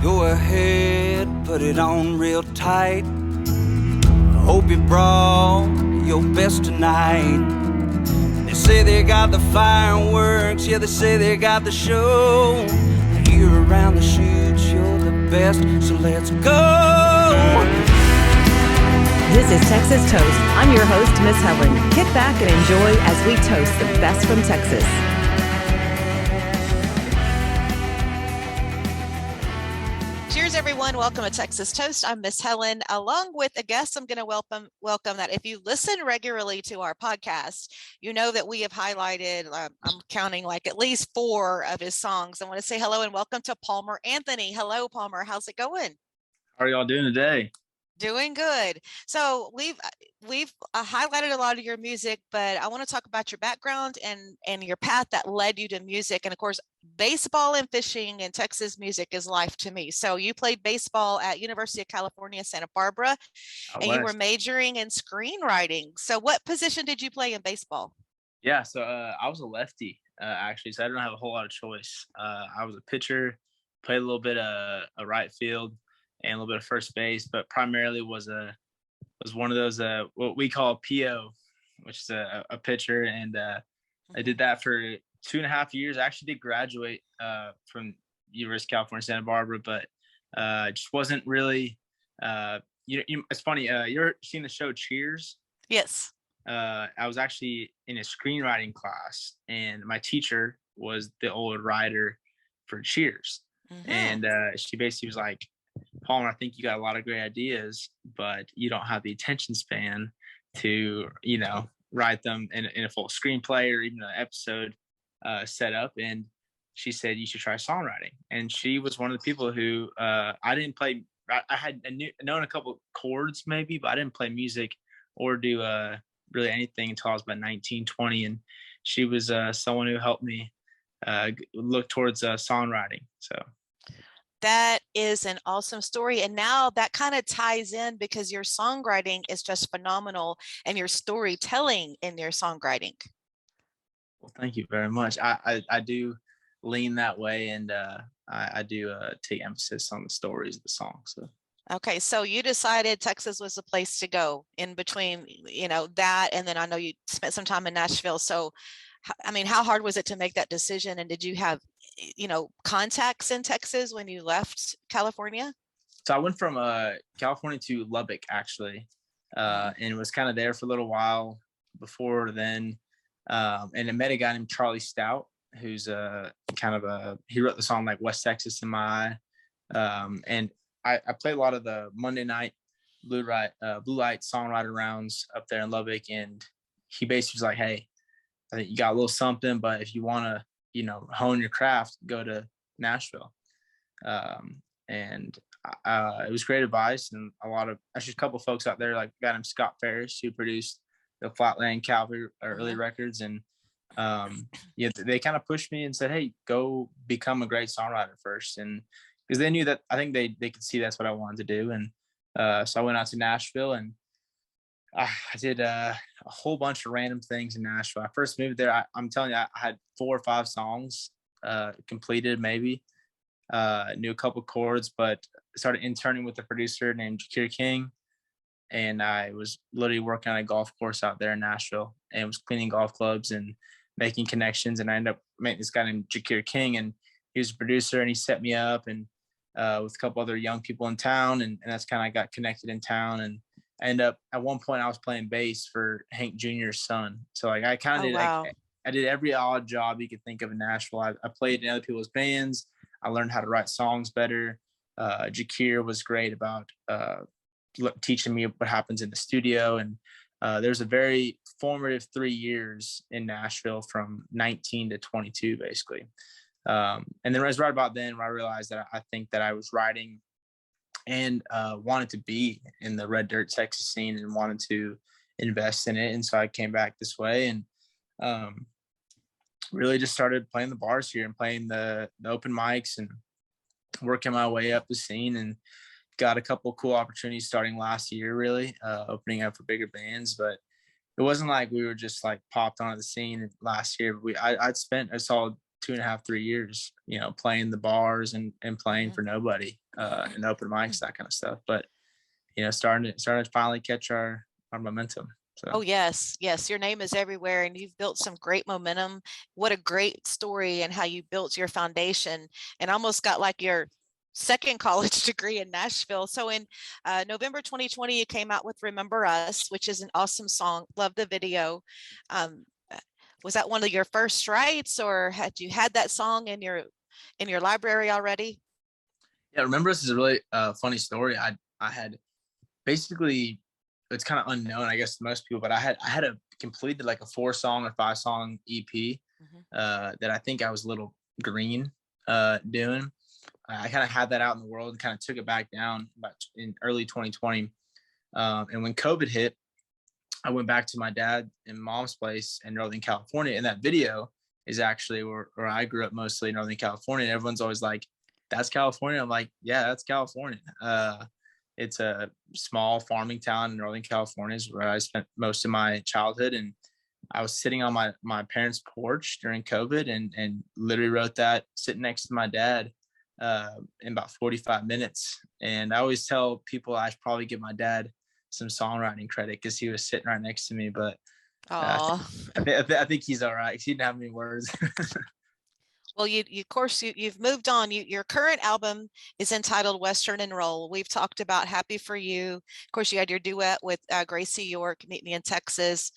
Go ahead, put it on real tight. Hope you brought your best tonight. They say they got the fireworks, yeah, they say they got the show. Here around the chutes, you're the best, so let's go. This is Texas Toast. I'm your host, Miss Helen. Kick back and enjoy as we toast the best from Texas. Cheers, everyone. Welcome to Texas Toast. I'm Miss Helen. Along with a guest, I'm going to welcome that if you listen regularly to our podcast, you know that we have highlighted, I'm counting like at least 4 of his songs. I want to say hello and welcome to Palmer Anthony. Hello, Palmer. How's it going? How are y'all doing today? Doing good. So we've highlighted a lot of your music, but I want to talk about your background and your path that led you to music. And of course, baseball and fishing in Texas music is life to me. So you played baseball at University of California, Santa Barbara, and you were majoring in screenwriting. So what position did you play in baseball? Yeah, so I was a lefty actually, so I didn't have a whole lot of choice. I was a pitcher, played a little bit of a right field and a little bit of first base, but primarily was one of those what we call a PO, which is a pitcher, and I did that for 2.5 years. I actually did graduate from University of California, Santa Barbara, but just wasn't really. It's funny. You ever seen the show Cheers? Yes. I was actually in a screenwriting class, and my teacher was the old writer for Cheers, and she basically was like, Paul, I think you got a lot of great ideas, but you don't have the attention span to, write them in a full screenplay or even an episode set up. And she said, you should try songwriting. And she was one of the people who I didn't play. I had known a couple chords maybe, but I didn't play music or do really anything until I was about 19, 20. And she was someone who helped me look towards songwriting. So. That is an awesome story. And now that kind of ties in because your songwriting is just phenomenal and your storytelling in your songwriting. Well, thank you very much. I do lean that way, and I do take emphasis on the stories of the song. So. Okay, so you decided Texas was the place to go in between, that, and then I know you spent some time in Nashville. So, I mean, how hard was it to make that decision? And did you have contacts in Texas when you left California? So I went from California to Lubbock actually, and was kind of there for a little while before then. And I met a guy named Charlie Stout, who's he wrote the song like West Texas in My Eye. And I played a lot of the Monday night blue light songwriter rounds up there in Lubbock. And he basically was like, hey, I think you got a little something, but if you want to, hone your craft, go to Nashville. And it was great advice, and actually a couple of folks out there, like a guy named Scott Ferris, who produced the Flatland Cavalry early records. And they kind of pushed me and said, hey, go become a great songwriter first. And because they knew that, I think they could see that's what I wanted to do. And so I went out to Nashville, and I did a whole bunch of random things in Nashville. I first moved there. I'm telling you, I had 4 or 5 songs completed, maybe. Knew a couple chords, but started interning with a producer named Jakir King. And I was literally working on a golf course out there in Nashville, and was cleaning golf clubs and making connections. And I ended up meeting this guy named Jakir King, and he was a producer, and he set me up and with a couple other young people in town. And that's kind of, I got connected in town. And I ended up, at one point I was playing bass for Hank Jr.'s son. So like I kind of did, wow. I did every odd job you could think of in Nashville. I played in other people's bands. I learned how to write songs better. Jakir was great about teaching me what happens in the studio. And there's a very formative 3 years in Nashville from 19 to 22, basically. And then it was right about then where I realized that I think that I was writing and wanted to be in the Red Dirt Texas scene and wanted to invest in it. And so I came back this way, and really just started playing the bars here and playing the open mics and working my way up the scene, and got a couple of cool opportunities starting last year, really opening up for bigger bands. But it wasn't like we were just like popped onto the scene last year. I'd spent a solid 2.5, 3 years, playing the bars and playing for nobody, and open mics, that kind of stuff. But starting to finally catch our momentum. So. Oh, yes. Yes. Your name is everywhere and you've built some great momentum. What a great story and how you built your foundation and almost got like your second college degree in Nashville. So in November 2020, you came out with Remember Us, which is an awesome song. Love the video. Was that one of your first writes, or had you had that song in your library already? Yeah, Remember Us is a really funny story. I had basically, it's kind of unknown, I guess, to most people, but I had completed like a 4-song or 5-song EP that I think I was a little green doing. I kind of had that out in the world and kind of took it back down in early 2020. And when COVID hit, I went back to my dad and mom's place in Northern California. And that video is actually where I grew up, mostly in Northern California. And everyone's always like, that's California. I'm like, yeah, that's California. It's a small farming town in Northern California, is where I spent most of my childhood. And I was sitting on my parents' porch during COVID and literally wrote that sitting next to my dad in about 45 minutes. And I always tell people I should probably give my dad some songwriting credit because he was sitting right next to me. But I think he's all right. He didn't have any words. Well, of course, you've moved on. Your current album is entitled Western and Roll. We've talked about Happy for You. Of course, you had your duet with Gracie York, Meet Me in Texas,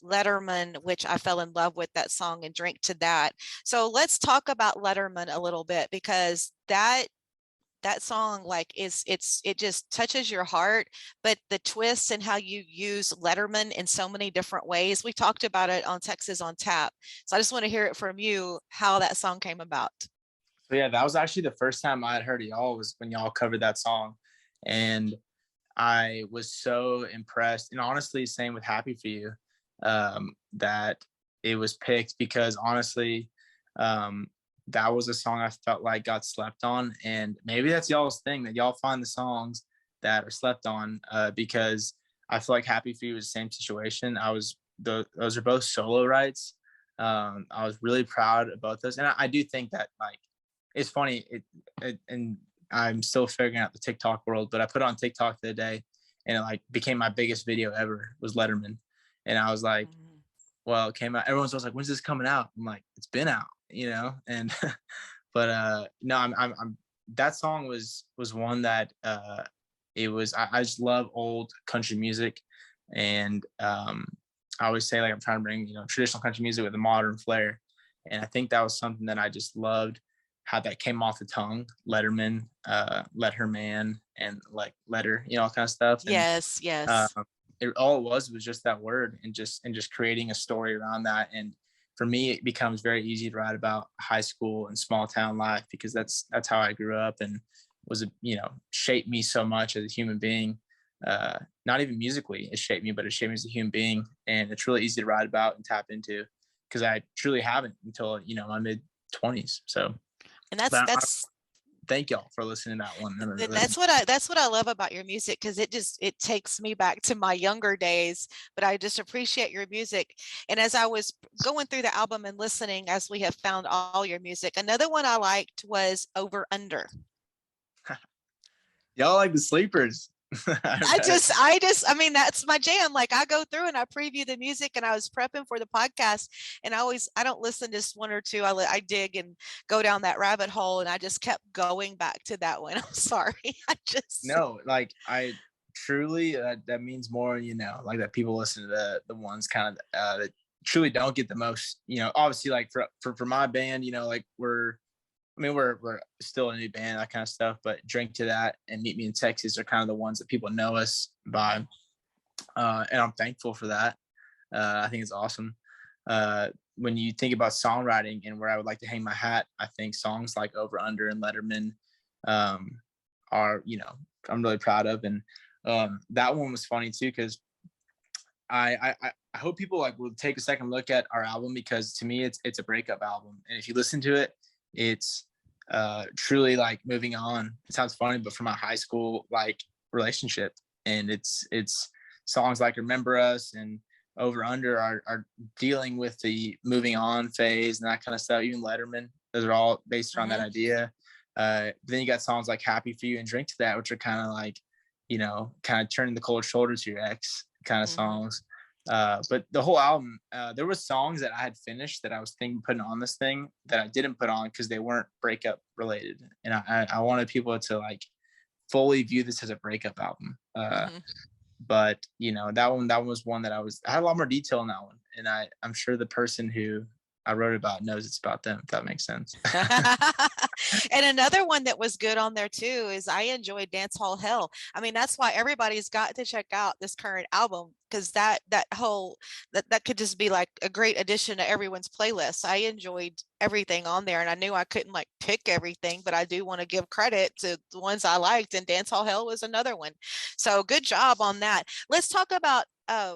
Letterman, which I fell in love with that song and drink to that. So let's talk about Letterman a little bit, because that song, like, it just touches your heart, but the twists and how you use Letterman in so many different ways. We talked about it on Texas on Tap. So I just want to hear it from you, how that song came about. So yeah, that was actually the first time I had heard of y'all, was when y'all covered that song. And I was so impressed. And honestly, same with Happy for You, that it was picked because honestly, that was a song I felt like got slept on. And maybe that's y'all's thing, that y'all find the songs that are slept on, because I feel like Happy for You was the same situation. Those are both solo writes. I was really proud of both those. And I do think that, like, it's funny, and I'm still figuring out the TikTok world, but I put it on TikTok the other day and it like became my biggest video ever, was Letterman. And I was like, well, it came out. Everyone's always like, when's this coming out? I'm like, it's been out, and but no, I'm that song was one that it was, I just love old country music. And I always say, like, I'm trying to bring, traditional country music with a modern flair. And I think that was something that I just loved, how that came off the tongue. Letterman, Let Her Man, and like Letter, all kind of stuff. And, yes. all it was just that word, and just creating a story around that. And for me, it becomes very easy to write about high school and small town life, because that's how I grew up, and was, shaped me so much as a human being. Not even musically, it shaped me, but it shaped me as a human being. And it's really easy to write about and tap into, because I truly haven't until, my mid-20s. So, and that's thank y'all for listening to that one. That's what I love about your music, because it takes me back to my younger days, but I just appreciate your music. And as I was going through the album and listening, as we have found all your music, another one I liked was Over Under. Y'all like the sleepers. I mean, that's my jam. Like, I go through and I preview the music, and I was prepping for the podcast, and I don't listen to just one or two. I dig and go down that rabbit hole, and I just kept going back to that one. I'm sorry. No, like, I truly, that means more, like, that people listen to the ones kind of that truly don't get the most, obviously, like for my band, like, we're still a new band, that kind of stuff, but Drink to That and Meet Me in Texas are kind of the ones that people know us by. And I'm thankful for that. I think it's awesome. When you think about songwriting and where I would like to hang my hat, I think songs like Over Under and Letterman are, I'm really proud of. And that one was funny too, because I hope people will take a second look at our album, because to me it's a breakup album. And if you listen to it, it's truly like moving on. It sounds funny, but from a high school relationship. And it's songs like Remember Us and over under are dealing with the moving on phase and that kind of stuff. Even Letterman, those are all based around that idea. Then you got songs like Happy For You and Drink To That, which are kind of like, you know, kind of turning the cold shoulder to your ex kind of songs. But the whole album, there was songs that I had finished that I was thinking putting on this thing that I didn't put on because they weren't breakup related. And I wanted people to like fully view this as a breakup album. But you know, that one was one that I had a lot more detail in that one. And I'm sure the person who I wrote about knows it's about them, if that makes sense. And another one that was good on there too is I enjoyed Dancehall Hell. I mean, that's why everybody's got to check out this current album, because that could just be like a great addition to everyone's playlist. I enjoyed everything on there, and I knew I couldn't like pick everything, but I do want to give credit to the ones I liked, and Dancehall Hell was another one. So good job on that. Let's talk about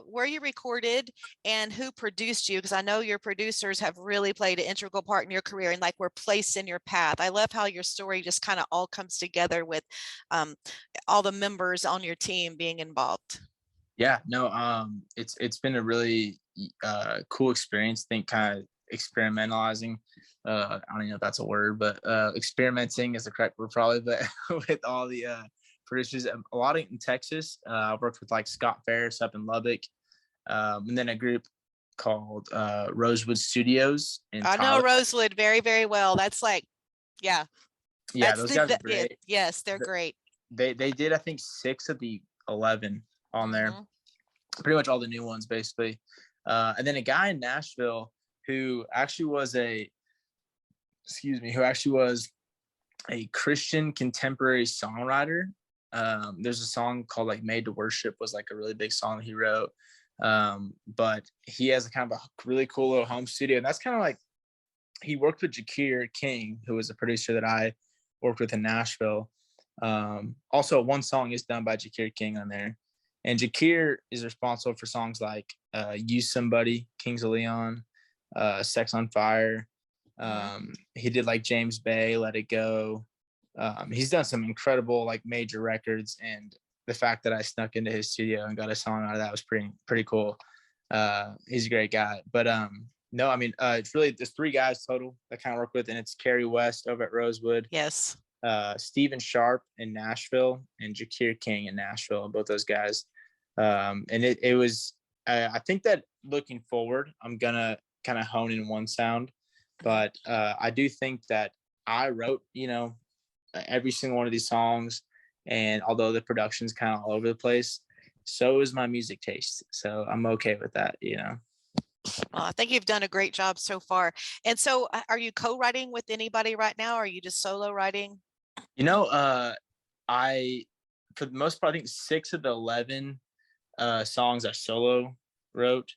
where you recorded and who produced you, because I know your producers have really played an integral part in your career and like were placed in your path. I love how your story just kind of all comes together with all the members on your team being involved. Yeah, no, it's been a really cool experience. I think kind of experimentalizing. I don't even know if that's a word, but experimenting is the correct word probably. But with all the producers, a lot in Texas. I've worked with like Scott Ferris up in Lubbock, and then a group called Rosewood Studios. I know Rosewood very, very well. That's like, yeah. Those guys are great. Yes, they're great. They did, I think, 6 of the 11 on there, pretty much all the new ones basically. And then a guy in Nashville who actually was a Christian contemporary songwriter. There's a song called like Made to Worship, was like a really big song he wrote. But he has a kind of a really cool little home studio, and that's kind of like, he worked with Jakir King, who was a producer that I worked with in Nashville. Also one song is done by Jakir King on there, and Jakir is responsible for songs like Use Somebody, Kings of Leon, Sex on Fire. He did like James Bay, Let It Go. He's done some incredible like major records, and the fact that I snuck into his studio and got a song out of that was pretty cool. He's a great guy. But no, I mean, it's really, there's 3 guys total that kind of work with, and it's Kerry West over at Rosewood. Yes. Stephen Sharp in Nashville, and Jakir King in Nashville, both those guys. And it was, I think that looking forward, I'm gonna kind of hone in one sound, but I do think that I wrote, you know, every single one of these songs, and although the production's kind of all over the place, so is my music taste. So I'm okay with that, you know. Well, I think you've done a great job so far. And so are you co-writing with anybody right now, or are you just solo writing? You know, I, for the most part, I think 6 of the 11 songs I solo wrote.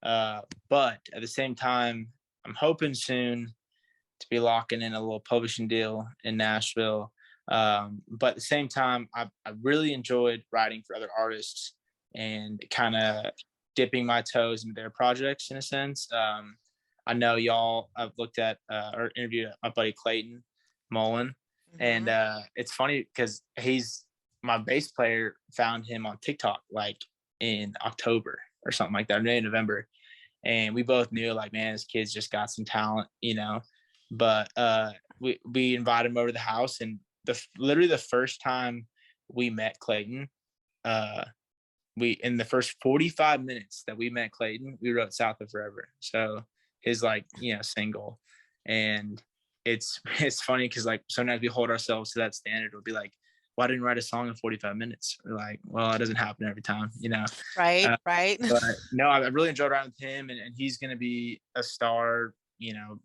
But at the same time, I'm hoping soon to be locking in a little publishing deal in Nashville. But at the same time, I really enjoyed writing for other artists and kind of dipping my toes into their projects in a sense. I know y'all, I've looked at or interviewed my buddy Clayton Mullen. And it's funny because my bass player found him on TikTok like in October or something like that, maybe November. And we both knew like, man, this kid's just got some talent, you know. But we invited him over to the house, and literally the first time we met Clayton, in the first 45 minutes that we met Clayton, we wrote South of Forever. So his like, you know, single. And it's funny because like sometimes we hold ourselves to that standard. We'll be like, why didn't you write a song in 45 minutes? We're like, well, it doesn't happen every time, you know. Right. But no, I really enjoyed writing with him, and he's going to be a star, you know,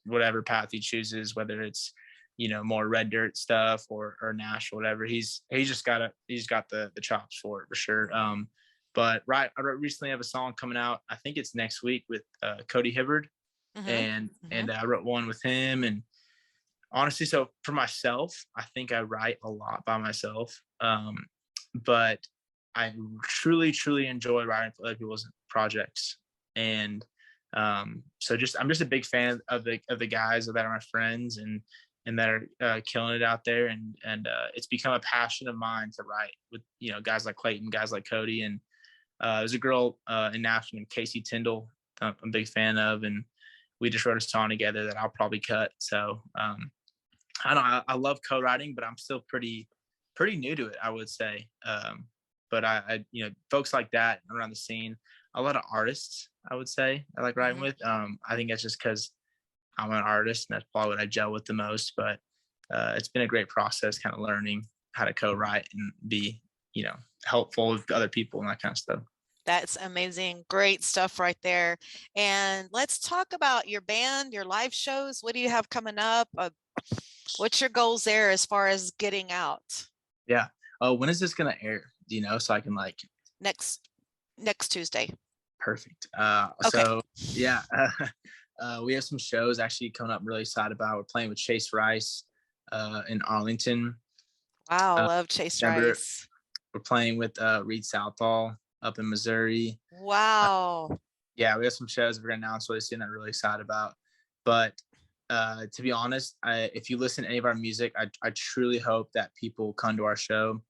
whatever path he chooses, whether it's, you know, more red dirt stuff or Nash or whatever. He's got the chops for it for sure. But I recently have a song coming out. I think it's next week with Cody Hibbard. And I wrote one with him. And honestly, so for myself, I think I write a lot by myself. But I truly enjoy writing for other people's projects. And so I'm just a big fan of the guys that are my friends and that are killing it out there. And it's become a passion of mine to write with, you know, guys like Clayton, guys like Cody. And There's a girl in Nashville named Casey Tyndall. I'm a big fan of, and we just wrote a song together that I'll probably cut. So I don't know. I love co-writing, but I'm still pretty new to it, I would say. But I folks like that around the scene, a lot of artists, I would say I like writing with. I think that's just because I'm an artist and that's probably what I gel with the most. But it's been a great process, kind of learning how to co-write and be, helpful with other people and that kind of stuff. That's amazing. Great stuff right there. And let's talk about your band, your live shows. What do you have coming up? What's your goals there as far as getting out? Yeah. Oh, when is this going to air? Do you know? So I can next Tuesday. Perfect. Okay. So yeah, we have some shows actually coming up. I'm really excited about. We're playing with Chase Rice in Arlington. Wow. Love Chase Rice. We're playing with Reed Southall up in Missouri. Wow. Yeah, we have some shows we're gonna announce really soon that I'm really excited about. But to be honest, if you listen to any of our music, I truly hope that people come to our show.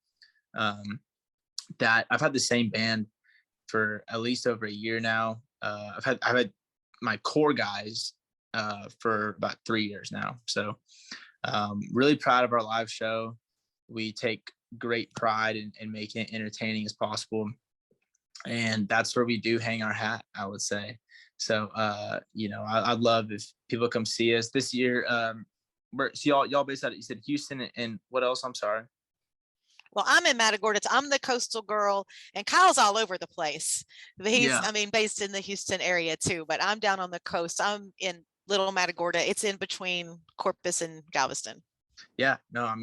That I've had the same band for at least over a year now. I've had my core guys for about 3 years now. So really proud of our live show. We take great pride in making it entertaining as possible. And that's where we do hang our hat, I would say. So, I'd love if people come see us this year. So y'all based out of, you said Houston and what else? I'm sorry. Well, I'm in Matagorda. I'm the coastal girl, and Kyle's all over the place. He's, based in the Houston area too, but I'm down on the coast. I'm in Little Matagorda. It's in between Corpus and Galveston. Yeah, no,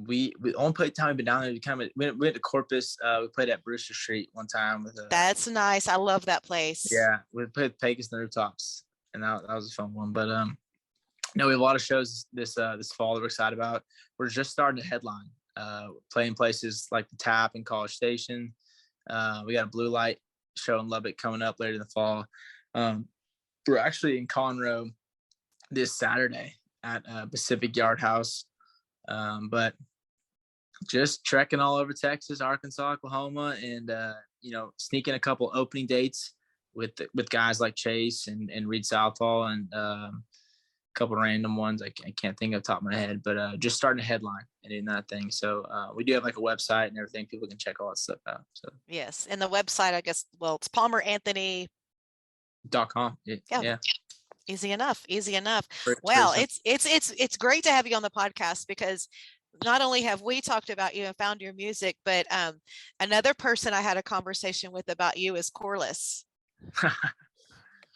we only played time we've been down there. We went to Corpus. We played at Brewster Street one time with that's nice. I love that place. Yeah, we played Pecos and the Rooftops, and that was a fun one. But no, we have a lot of shows this fall that we're excited about. We're just starting to headline, playing places like the Tap and College Station. We got a Blue Light show in Lubbock coming up later in the fall. We're actually in Conroe this Saturday at Pacific Yard House. But just trekking all over Texas, Arkansas, Oklahoma, and sneaking a couple opening dates with guys like Chase and Reed Southall and a couple random ones I can't think of the top of my head, but just starting a headline and doing that thing. So we do have like a website and everything. People can check all that stuff out. So yes, and the website, I guess, it's palmeranthony.com. Yeah. Easy enough. Well, it's great to have you on the podcast, because not only have we talked about you and found your music, but another person I had a conversation with about you is Corliss.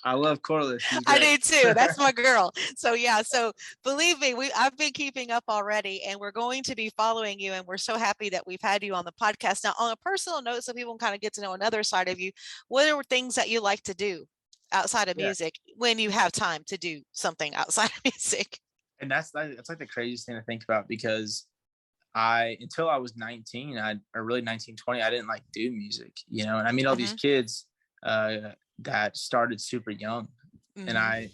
I love Corliss. I do too. That's my girl. So yeah. So believe me, I've been keeping up already, and we're going to be following you. And we're so happy that we've had you on the podcast. Now, on a personal note, so people can kind of get to know another side of you, what are things that you like to do outside of music when you have time to do something outside of music? And that's like the craziest thing to think about, because until I was 19, or really 19, 20, I didn't do music, and I meet all these kids that started super young, and I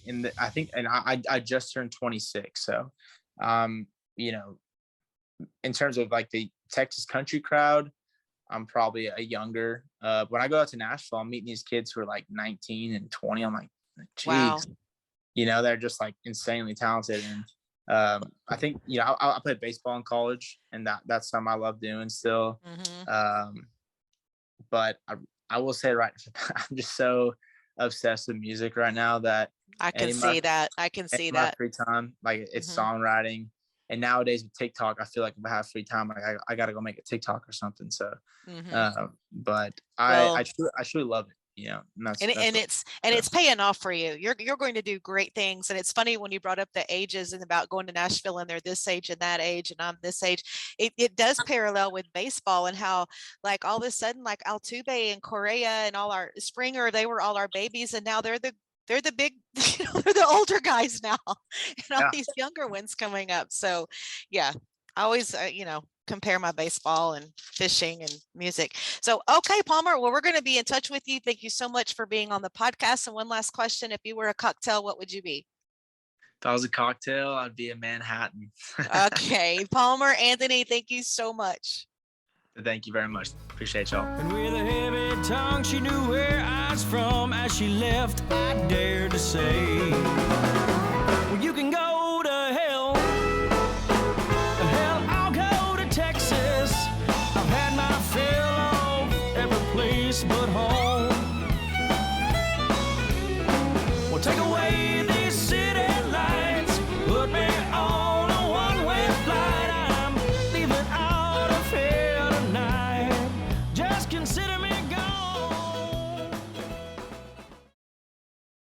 just turned 26. So, in terms of the Texas country crowd, I'm probably a younger. When I go out to Nashville, I'm meeting these kids who are 19 and 20. I'm like, geez, wow. They're just insanely talented. And I think, I played baseball in college, and that's something I love doing still. But I will say, I'm just so obsessed with music right now that I can see that. Free time, it's songwriting. And nowadays with TikTok, I feel like if I have free time, I got to go make a TikTok or something. So, but I truly love it. It's paying off for you. You're going to do great things. And it's funny when you brought up the ages and about going to Nashville, and they're this age and that age, and I'm this age. It does parallel with baseball, and how all of a sudden Altuve and Correa and all our Springer, they were all our babies, and now they're the big, they're the older guys now, and all these younger ones coming up. So yeah, I always, compare my baseball and fishing and music. So, okay, Palmer, well, we're going to be in touch with you. Thank you so much for being on the podcast. And one last question, if you were a cocktail, what would you be? If I was a cocktail, I'd be a Manhattan. Okay, Palmer Anthony, thank you so much. Thank you very much. Appreciate y'all. And with a heavy tongue, she knew where I was from. As she left, I dared to say, well, you can go to hell. Hell, I'll go to Texas. I've had my fill of every place but home.